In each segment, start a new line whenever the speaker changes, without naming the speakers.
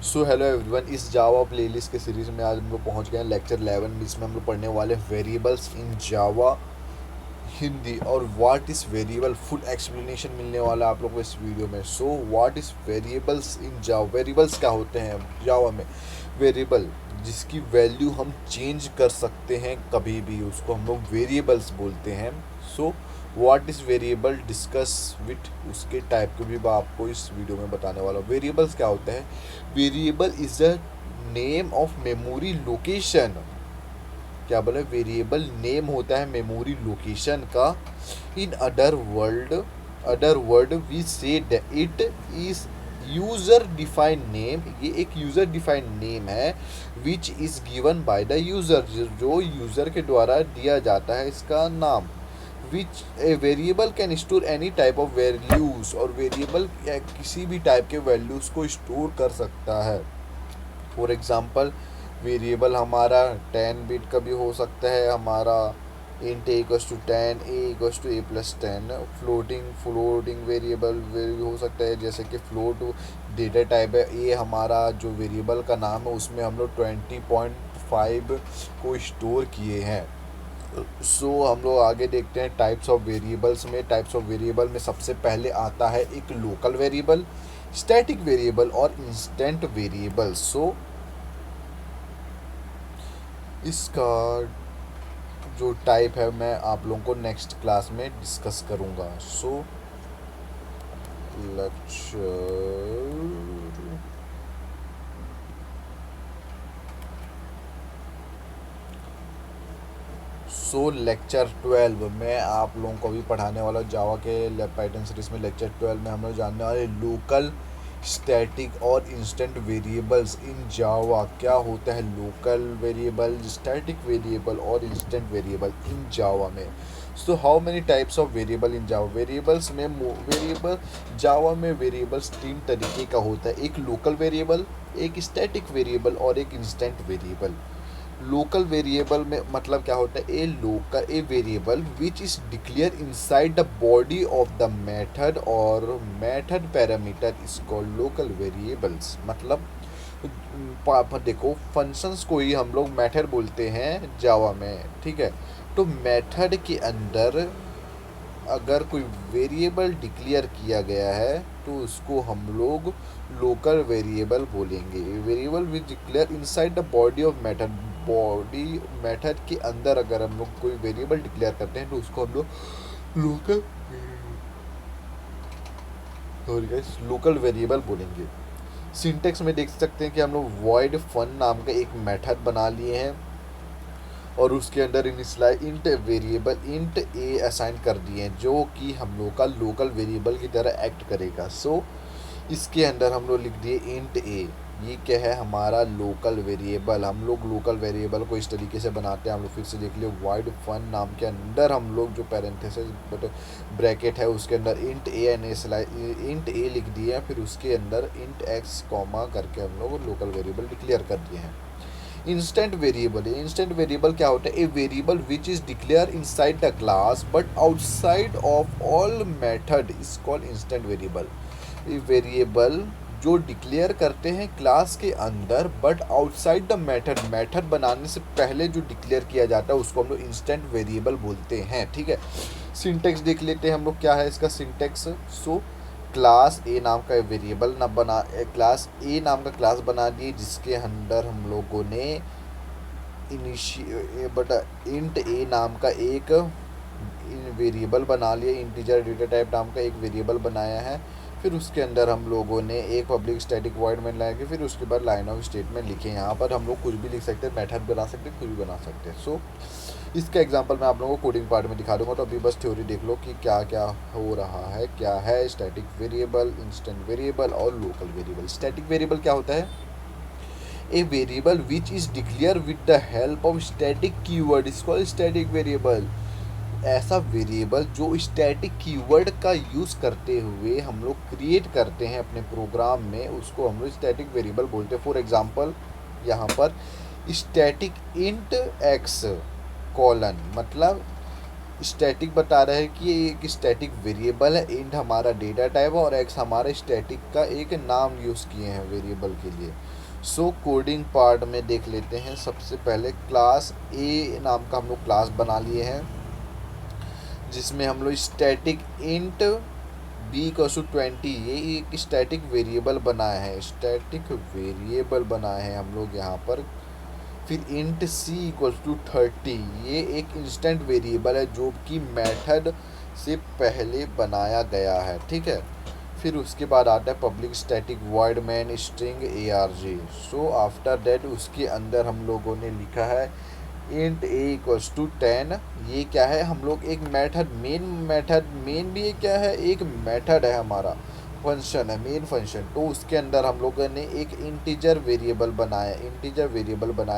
So hello everyone, इस जावा playlist के series में आज हम लोग पहुँच गए हैं लेक्चर 11 जिसमें हम लोग पढ़ने वाले वेरिएबल्स इन जावा हिंदी और what is variable full explanation मिलने वाला है आप लोगों को इस वीडियो में। So what is variables in Java, variables क्या होते हैं जावा में। वेरिएबल जिसकी वैल्यू हम चेंज कर सकते हैं कभी भी, उसको हम लोग वेरिएबल्स बोलते हैं। So what is variable discuss with उसके टाइप को भी मैं आपको इस वीडियो में बताने वाला हूँ। वेरिएबल्स क्या होते हैं? Variable is a name of memory location. क्या बोले? वेरिएबल नेम होता है मेमोरी लोकेशन का। In other word we say it is user defined name. ये एक यूज़र डिफाइंड नेम है which is given by the user, जो यूज़र के द्वारा दिया जाता है इसका नाम। Which a variable can store any type of values, और वेरिएबल किसी भी टाइप के वैल्यूज़ को स्टोर कर सकता है। फॉर एग्ज़ाम्पल वेरिएबल हमारा 10 बिट का भी हो सकता है, हमारा int A equals to 10, A equals to A plus 10। Floating variable हो सकता है, जैसे कि फ्लोट डेटा टाइप है। ए हमारा जो वेरिएबल का नाम है उसमें हम लोग 20.5 को स्टोर किए हैं। हम लोग आगे देखते हैं टाइप्स ऑफ वेरिएबल्स में। टाइप्स ऑफ वेरिएबल में सबसे पहले आता है एक लोकल वेरिएबल, स्टैटिक वेरिएबल और इंस्टेंट वेरिएबल। इसका जो टाइप है मैं आप लोगों को नेक्स्ट क्लास में डिस्कस करूँगा। लेक्चर लेक्चर 12 में आप लोगों को भी पढ़ाने वाला जावा के पाइथन सीरीज में। लेक्चर 12 में हम लोग जानने वाले लोकल, स्टैटिक और इंस्टेंट वेरिएबल्स इन जावा। क्या होता है लोकल वेरिएबल, स्टैटिक वेरिएबल और इंस्टेंट वेरिएबल इन जावा में। How many types of variable in Java. Variables में वेरिएबल जावा में वेरिएबल्स 3 तरीके का होता है, एक लोकल वेरिएबल, एक स्टैटिक वेरिएबल और एक इंस्टेंट वेरिएबल। लोकल वेरिएबल में मतलब क्या होता है? A variable which is declare inside the body of the method और method parameter is called local variables. मतलब देखो, फंक्शंस को ही हम लोग मेथड बोलते हैं जावा में, ठीक है। तो मेथड के अंदर अगर कोई वेरिएबल डिक्लेयर किया गया है तो उसको हम लोग लोकल वेरिएबल बोलेंगे। Variable which declare inside the body of method, body method के अंदर अगर हम लोग कोई वेरिएबल डिक्लेयर करते हैं तो उसको हम लोग लोकल वेरिएबल बोलेंगे। सिंटेक्स में देख सकते हैं कि हम लोग वॉइड फन नाम का एक मेथड बना लिए हैं और उसके अंदर इंट वेरिएबल इंट ए असाइन कर दिए हैं, जो कि हम लोग का लोकल वेरिएबल की तरह एक्ट करेगा। इसके अंदर हम लोग लिख दिए इंट ए। ये क्या है? हमारा लोकल वेरिएबल। हम लोग लोकल वेरिएबल को इस तरीके से बनाते हैं। हम लोग फिर से देख लिए, वाइड फन नाम के अंदर हम लोग जो पैरेंथेसिस ब्रैकेट है उसके अंदर इंट ए लिख दिए हैं, फिर उसके अंदर इंट एक्स कॉमा करके हम लोग लोकल वेरिएबल डिक्लेयर कर दिए हैं। Instant variable. इंस्टेंट वेरिएबल क्या होता है? A variable which is declare inside the class but outside of all method is called instant variable. ये वेरिएबल जो डिक्लेयर करते हैं क्लास के अंदर but outside the method, method बनाने से पहले जो डिक्लेयर किया जाता है उसको हम लोग इंस्टेंट वेरिएबल बोलते हैं, ठीक है। सिंटेक्स देख लेते हैं हम लोग, क्या है इसका सिंटेक्स। क्लास ए नाम का वेरिएबल क्लास ए नाम का क्लास बना दिए जिसके अंदर हम लोगों ने इंट ए नाम का एक वेरिएबल बना लिया, इंटीजर डेटा टाइप नाम का एक वेरिएबल बनाया है। फिर उसके अंदर हम लोगों ने एक पब्लिक स्टैटिक वॉइड मेन लाया कि फिर उसके बाद लाइन ऑफ स्टेटमेंट लिखे। यहाँ पर हम लोग कुछ भी लिख सकते हैं, मेथड बना सकते हैं, कुछ भी बना सकते हैं। इसका एग्जांपल मैं आप लोगों को कोडिंग पार्ट में दिखा दूंगा, तो अभी बस थ्योरी देख लो कि क्या क्या हो रहा है। क्या है स्टैटिक वेरिएबल, इंस्टेंट वेरिएबल और लोकल वेरिएबल। स्टैटिक वेरिएबल क्या होता है? A variable which is declare with the help of static keyword is called static variable. ऐसा वेरिएबल जो स्टैटिक कीवर्ड का यूज़ करते हुए हम लोग क्रिएट करते हैं अपने प्रोग्राम में, उसको हम लोग स्टैटिक वेरिएबल बोलते हैं। फॉर एग्जांपल यहाँ पर स्टैटिक इंट एक्स कॉलन, मतलब स्टैटिक बता रहा है कि ये एक स्टैटिक वेरिएबल है, इंट हमारा डेटा टाइप है और एक्स हमारा स्टैटिक का एक नाम यूज़ किए हैं वेरिएबल के लिए। सो कोडिंग पार्ट में देख लेते हैं। सबसे पहले क्लास ए नाम का हम लोग क्लास बना लिए हैं, जिसमें हम लोग static int B equals to 20, ये एक स्टैटिक वेरिएबल बनाए हैं, स्टैटिक वेरिएबल बनाए हैं हम लोग यहाँ पर। फिर इंट सी इक्वल्स टू 30, ये एक इंस्टेंट वेरिएबल है जो कि मेथड से पहले बनाया गया है, ठीक है। फिर उसके बाद आता है public static void main string ARG। So after that उसके अंदर हम लोगों ने लिखा है इंट ए इक्वल्स टू 10। ये क्या है, हम लोग एक मेथड मेन भी क्या है, एक मेथड है हमारा, फंक्शन है, मेन फंक्शन। तो उसके अंदर हम लोगों ने एक इंटीजर वेरिएबल बनाया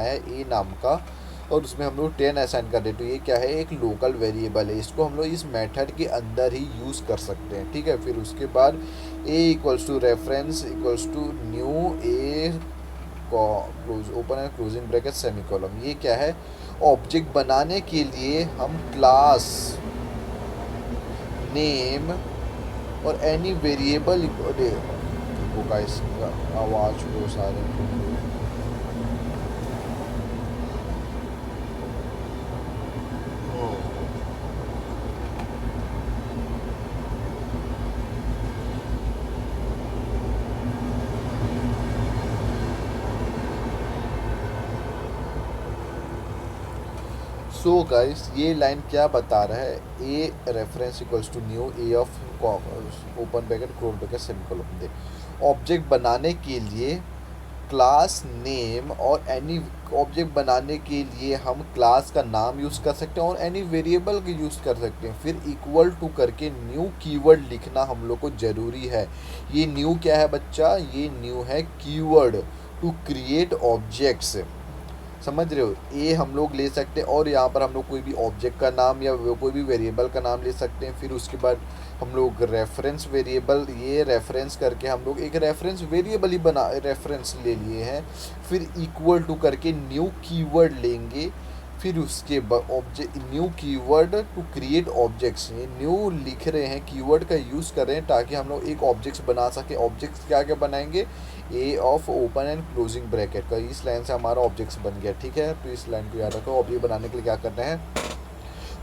है ए नाम का, और उसमें हम लोग 10 असाइन कर देते। तो ये क्या है, एक लोकल वेरिएबल है, इसको हम लोग इस मेथड के अंदर ही यूज़ कर सकते हैं, ठीक है। फिर उसके बाद A equals to reference equals to new A close open and closing bracket semicolon. ये क्या है, ऑब्जेक्ट बनाने के लिए हम क्लास नेम और एनी वेरिएबल होगा। इसका आवाज़ को सारे सो गाइस, ये लाइन क्या बता रहा है, A reference equals to new A of open bracket close bracket semicolon दे। ऑब्जेक्ट बनाने के लिए क्लास नेम और एनी ऑब्जेक्ट बनाने के लिए हम क्लास का नाम यूज़ कर सकते हैं और एनी वेरिएबल का यूज़ कर सकते हैं। फिर इक्वल टू करके न्यू कीवर्ड लिखना हम लोग को ज़रूरी है। ये न्यू क्या है बच्चा, ये न्यू है कीवर्ड टू क्रिएट ऑब्जेक्ट्स, समझ रहे हो। ए हम लोग ले सकते हैं और यहाँ पर हम लोग कोई भी ऑब्जेक्ट का नाम या कोई भी वेरिएबल का नाम ले सकते हैं। फिर उसके बाद हम लोग रेफरेंस वेरिएबल, ये रेफरेंस करके हम लोग एक रेफरेंस वेरिएबल ही बना रेफरेंस ले लिए हैं। फिर इक्वल टू करके न्यू कीवर्ड लेंगे। फिर उसके बाद object new keyword to create objects, ये न्यू लिख रहे हैं, कीवर्ड का यूज़ कर रहे हैं ताकि हम लोग एक ऑब्जेक्ट्स बना सके। ऑब्जेक्ट्स क्या क्या बनाएंगे, A of open and closing bracket का, इस लाइन से हमारा ऑब्जेक्ट्स बन गया, ठीक है। तो इस लाइन को याद रखो। ऑब्जेक्ट बनाने के लिए क्या करना है,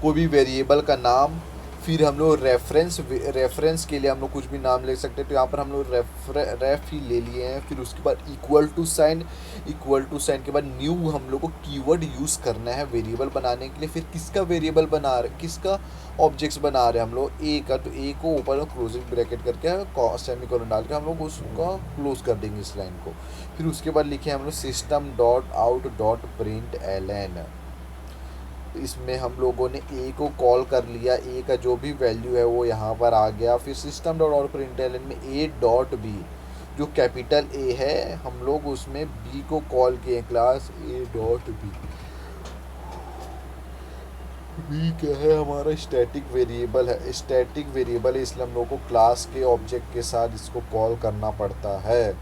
कोई भी वेरिएबल का नाम, फिर हम लोग रेफरेंस के लिए हम लोग कुछ भी नाम ले सकते हैं। तो यहाँ पर हम लोग रेफ ही ले लिए हैं। फिर उसके बाद इक्वल टू साइन के बाद न्यू हम लोग को कीवर्ड यूज़ करना है वेरिएबल बनाने के लिए। फिर किसका वेरिएबल बना रहे, किसका ऑब्जेक्ट्स बना रहे हैं हम लोग, ए का। तो ए को ओपन और क्लोजिंग ब्रैकेट करके सेमीकोलन डाल के हम लोग उसका क्लोज कर देंगे इस लाइन को। फिर उसके बाद लिखे हम लोग system dot out dot print L N. इसमें हम लोगों ने ए को कॉल कर लिया, ए का जो भी वैल्यू है वो यहाँ पर आ गया। फिर system dot out print L N में ए डॉट बी, जो कैपिटल ए है, हम लोग उसमें बी को कॉल किए, class A dot B. B क्या है, हमारा स्टैटिक वेरिएबल है, स्टैटिक वेरिएबल है, इसलिए हम लोग को क्लास के ऑब्जेक्ट के साथ इसको कॉल करना पड़ता है।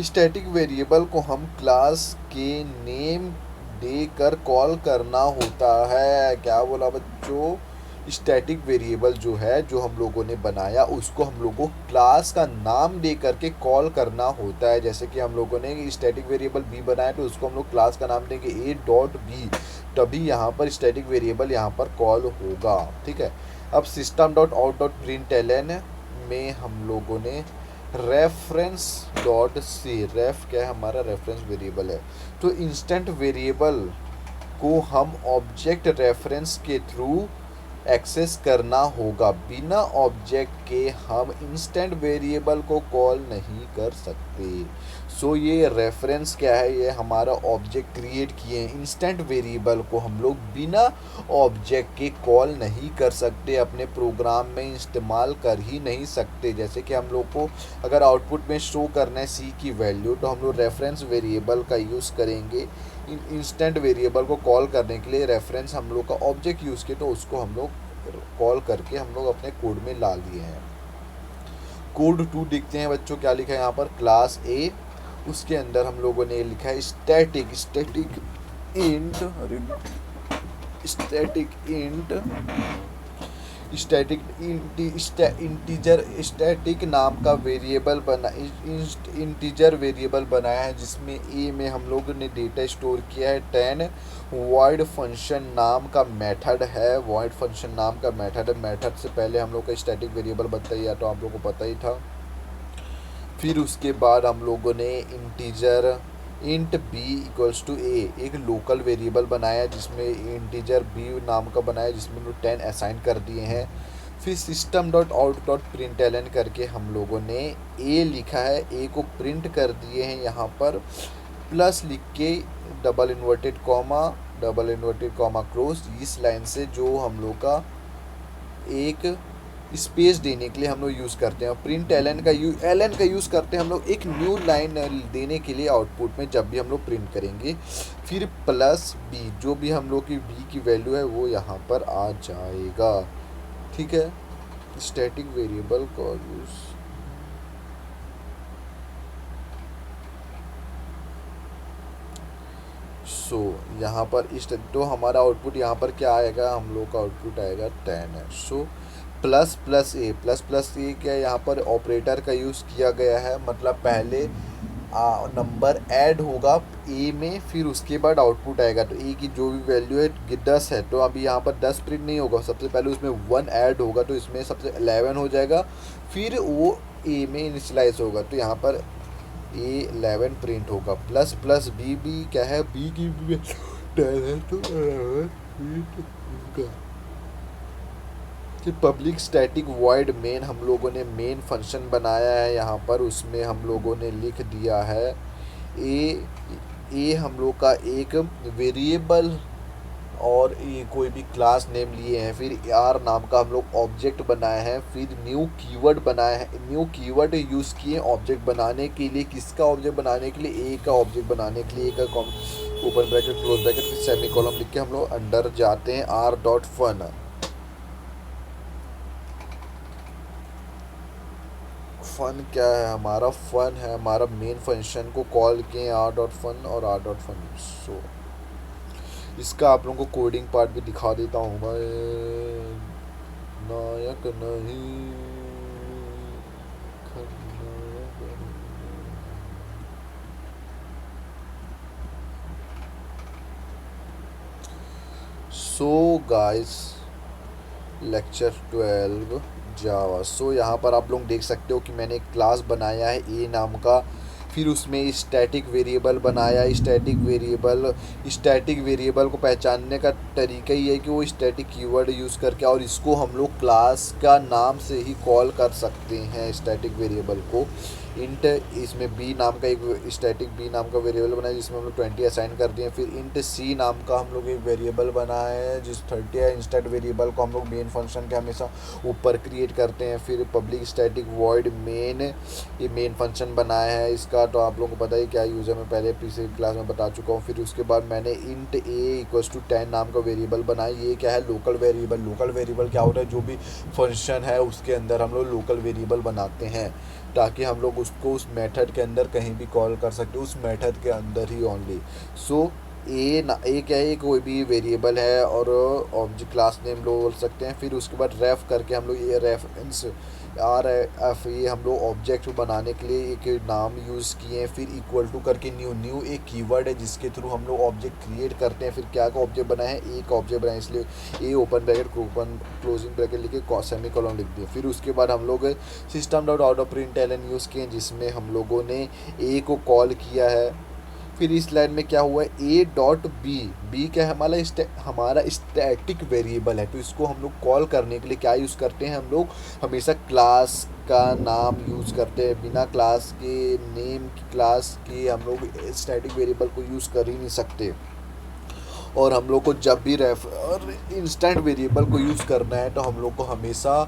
स्टैटिक वेरिएबल को हम क्लास के नेम देकर कॉल करना होता है। क्या बोला बच्चों, स्टैटिक वेरिएबल जो है, जो हम लोगों ने बनाया, उसको हम लोगों को क्लास का नाम दे करके कॉल करना होता है। जैसे कि हम लोगों ने स्टैटिक वेरिएबल बी बनाया, तो उसको हम लोग क्लास का नाम देंगे ए डॉट बी, तभी यहाँ पर स्टैटिक वेरिएबल यहाँ पर कॉल होगा, ठीक है। अब system dot out dot print L N में हम लोगों ने रेफरेंस डॉट सी, रेफ क्या है, हमारा रेफरेंस वेरिएबल है। तो इंस्टेंट वेरिएबल को हम ऑब्जेक्ट रेफरेंस के थ्रू एक्सेस करना होगा। बिना ऑब्जेक्ट के हम इंस्टेंट वेरिएबल को कॉल नहीं कर सकते। सो ये रेफरेंस क्या है, ये हमारा ऑब्जेक्ट क्रिएट किए हैं। इंस्टेंट वेरिएबल को हम लोग बिना ऑब्जेक्ट के कॉल नहीं कर सकते, अपने प्रोग्राम में इस्तेमाल कर ही नहीं सकते। जैसे कि हम लोग को अगर आउटपुट में शो करना है सी की वैल्यू, तो हम लोग रेफरेंस वेरिएबल का यूज़ करेंगे। इंस्टेंट वेरिएबल को कॉल करने के लिए रेफरेंस हम लोग का ऑब्जेक्ट यूज़ किए, तो उसको हम लोग कॉल करके हम लोग अपने कोड में ला लिए हैं। कोड 2 देखते हैं बच्चों, क्या लिखा है यहाँ पर, क्लास ए, उसके अंदर हम लोगों ने लिखा है static int, static int static integer static नाम का वेरिएबल बना इंटीजर वेरिएबल बनाया है, जिसमें ए में हम लोगों ने डेटा स्टोर किया है 10। वॉइड फंक्शन नाम का मेथड है, वॉइड फंक्शन नाम का मेथड है। मेथड से पहले हम लोग का स्टैटिक वेरिएबल बनता ही है, तो आप लोगों को पता ही था। फिर उसके बाद हम लोगों ने integer int B equals to A एक लोकल वेरिएबल बनाया, जिसमें इंटीजर बी नाम का बनाया, जिसमें हम लोग 10 असाइन कर दिए हैं। फिर system dot out dot print L N करके हम लोगों ने ए लिखा है, ए को प्रिंट कर दिए हैं यहाँ पर, प्लस लिख के डबल इन्वर्टेड कॉमा क्लोज। इस लाइन से जो हम लोग का एक स्पेस देने के लिए हम लोग यूज़ करते हैं। प्रिंट एल एन का यूज़ करते हैं हम लोग एक न्यू लाइन देने के लिए आउटपुट में, जब भी हम लोग प्रिंट करेंगे। फिर प्लस बी, जो भी हम लोग की बी की वैल्यू है वो यहाँ पर आ जाएगा। ठीक है, स्टैटिक वेरिएबल का यूज़। यहाँ पर इस तो हमारा आउटपुट यहाँ पर क्या आएगा, हम लोग का आउटपुट आएगा 10 है। प्लस प्लस ए क्या, यहाँ पर ऑपरेटर का यूज़ किया गया है, मतलब पहले नंबर ऐड होगा ए में, फिर उसके बाद आउटपुट आएगा। तो ए की जो भी वैल्यू है 10 है, तो अभी यहाँ पर 10 प्रिंट नहीं होगा, सबसे पहले उसमें 1 ऐड होगा, तो इसमें सबसे 11 हो जाएगा, फिर वो ए में इनिशलाइज होगा, तो यहाँ पर ए 11 प्रिंट होगा। प्लस प्लस बी क्या है, बी की 10 है, तो 11 प्रिंट होगा। कि पब्लिक स्टैटिक वॉइड मेन हम लोगों ने मेन फंक्शन बनाया है यहाँ पर, उसमें हम लोगों ने लिख दिया है ए हम लोग का एक वेरिएबल और ये कोई भी क्लास नेम लिए हैं, फिर आर नाम का हम लोग ऑब्जेक्ट बनाए हैं, फिर न्यू कीवर्ड बनाया है, न्यू कीवर्ड यूज़ किए ऑब्जेक्ट बनाने के लिए। किसका ऑब्जेक्ट बनाने के लिए, ए का ऑब्जेक्ट बनाने के लिए। ए का ओपन ब्रैकेट क्लोज ब्रैकेट फिर सेमीकोलन लिख के हम लोग अंडर जाते हैं आर डॉट फन। फन क्या है हमारा, फन है हमारा मेन फंक्शन को कॉल किए आर डॉट फन और आर डॉट फन। इसका आप लोगों को कोडिंग पार्ट भी दिखा देता हूँ मैं। नायक नहीं गाइस, लेक्चर 12 जावा। यहाँ पर आप लोग देख सकते हो कि मैंने एक क्लास बनाया है ए नाम का, फिर उसमें स्टैटिक वेरिएबल बनाया। स्टैटिक वेरिएबल को पहचानने का तरीका ये है कि वो स्टैटिक कीवर्ड यूज़ करके, और इसको हम लोग क्लास का नाम से ही कॉल कर सकते हैं स्टैटिक वेरिएबल को। इंट इसमें बी नाम का एक स्टैटिक बी नाम का वेरिएबल बनाया, जिसमें हम लोग 20 असाइन कर दिए। फिर इंट सी नाम का हम लोग एक वेरिएबल बनाया है, जिस 30 है। इंस्टेंट वेरिएबल को हम लोग मेन फंक्शन के हमेशा ऊपर क्रिएट करते हैं। फिर पब्लिक स्टैटिक वॉइड मेन, ये मेन फंक्शन बनाया है इसका, तो आप लोगों को पता ही क्या यूज़ है, मैं पहले पिछले क्लास में बता चुका हूँ। फिर उसके बाद मैंने इंट ए इक्वल्स टू 10 नाम का वेरिएबल बनाया। ये क्या है, लोकल वेरिएबल। लोकल वेरिएबल क्या होता है, जो भी फंक्शन है उसके अंदर हम लोग लोकल वेरिएबल बनाते हैं, ताकि हम लोग उसको उस मेथड के अंदर कहीं भी कॉल कर सकते, उस मेथड के अंदर ही ओनली। ए क्या है, कोई भी वेरिएबल है और ऑब्जेक्ट क्लास नेम लोग बोल सकते हैं। फिर उसके बाद रेफ करके हम लोग ये रेफरेंस आर एफ, ये हम लोग ऑब्जेक्ट बनाने के लिए एक नाम यूज़ किए हैं। फिर इक्वल टू करके न्यू एक कीवर्ड है, जिसके थ्रू हम लोग ऑब्जेक्ट क्रिएट करते हैं। फिर क्या का ऑब्जेक्ट बनाए हैं, ए का ऑब्जेक्ट बनाए, इसलिए A open bracket open closing bracket लिख के सेमीकोलन लिख दिए। फिर उसके बाद हम लोग system dot out of print L N use किए, जिसमें हम लोगों ने ए को कॉल किया है। फिर इस लाइन में क्या हुआ है, ए डॉट बी क्या है, हमारा स्टैटिक वेरिएबल है, तो इसको हम लोग कॉल करने के लिए क्या यूज़ करते हैं, हम लोग हमेशा क्लास का नाम यूज़ करते हैं। बिना क्लास के नेम की क्लास के हम लोग स्टैटिक वेरिएबल को यूज़ कर ही नहीं सकते। और हम लोग को जब भी इंस्टेंट वेरिएबल को यूज़ करना है, तो हम लोग को हमेशा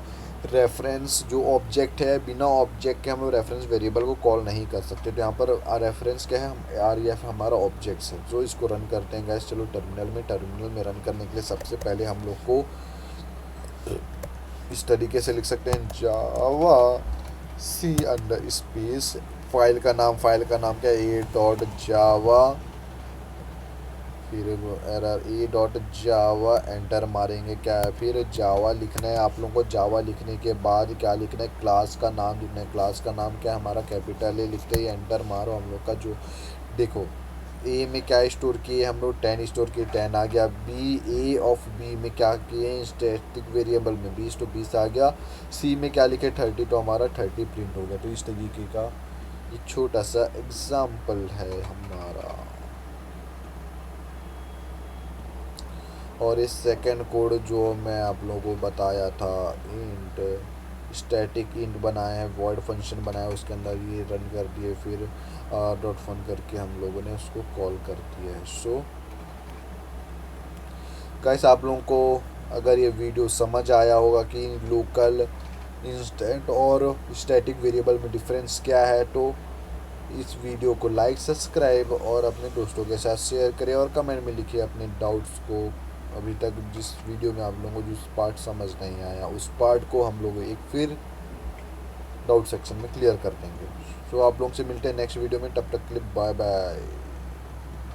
रेफरेंस जो ऑब्जेक्ट है, बिना ऑब्जेक्ट के हम लोग रेफरेंस वेरिएबल को कॉल नहीं कर सकते। तो यहाँ पर रेफरेंस क्या है, हम आर एफ हमारा ऑब्जेक्ट्स है, जो इसको रन करते हैं गैस। चलो टर्मिनल में रन करने के लिए सबसे पहले हम लोग को इस तरीके से लिख सकते हैं, जावा सी अंडर स्पेस फाइल का नाम क्या है, ए डॉट जावा फिर एरर ए डॉट जावा एंटर मारेंगे। क्या है फिर जावा लिखना है आप लोगों को। जावा लिखने के बाद क्या लिखना है, क्लास का नाम लिखना है। क्लास का नाम क्या है हमारा, कैपिटल ए लिखते ही एंटर मारो। हम लोग का जो देखो ए में क्या स्टोर किए हम लोग, 10 स्टोर किए, 10 आ गया। बी ए ऑफ बी में क्या किए, स्टैटिक वेरिएबल में 20 तो 20 आ गया। सी में क्या लिखे 30 तो हमारा 30 प्रिंट हो गया। तो इस तरीके का ये छोटा सा एग्जाम्पल है हमारा। और इस सेकंड कोड जो मैं आप लोगों को बताया था, इंट स्टैटिक इंट बनाया है, वॉइड फंक्शन बनाया है, उसके अंदर ये रन कर दिए, फिर डॉट फन करके हम लोगों ने उसको कॉल कर दिया है। सो गाइस आप लोगों को अगर ये वीडियो समझ आया होगा कि लोकल, इंस्टेंट और स्टैटिक वेरिएबल में डिफरेंस क्या है, तो इस वीडियो को लाइक, सब्सक्राइब और अपने दोस्तों के साथ शेयर करें और कमेंट में लिखिए अपने डाउट्स को। अभी तक जिस वीडियो में आप लोगों को जिस पार्ट समझ नहीं आया उस पार्ट को हम लोग एक फिर डाउट सेक्शन में क्लियर कर देंगे। सो आप लोगों से मिलते हैं नेक्स्ट वीडियो में, तब तक के लिए बाय बाय।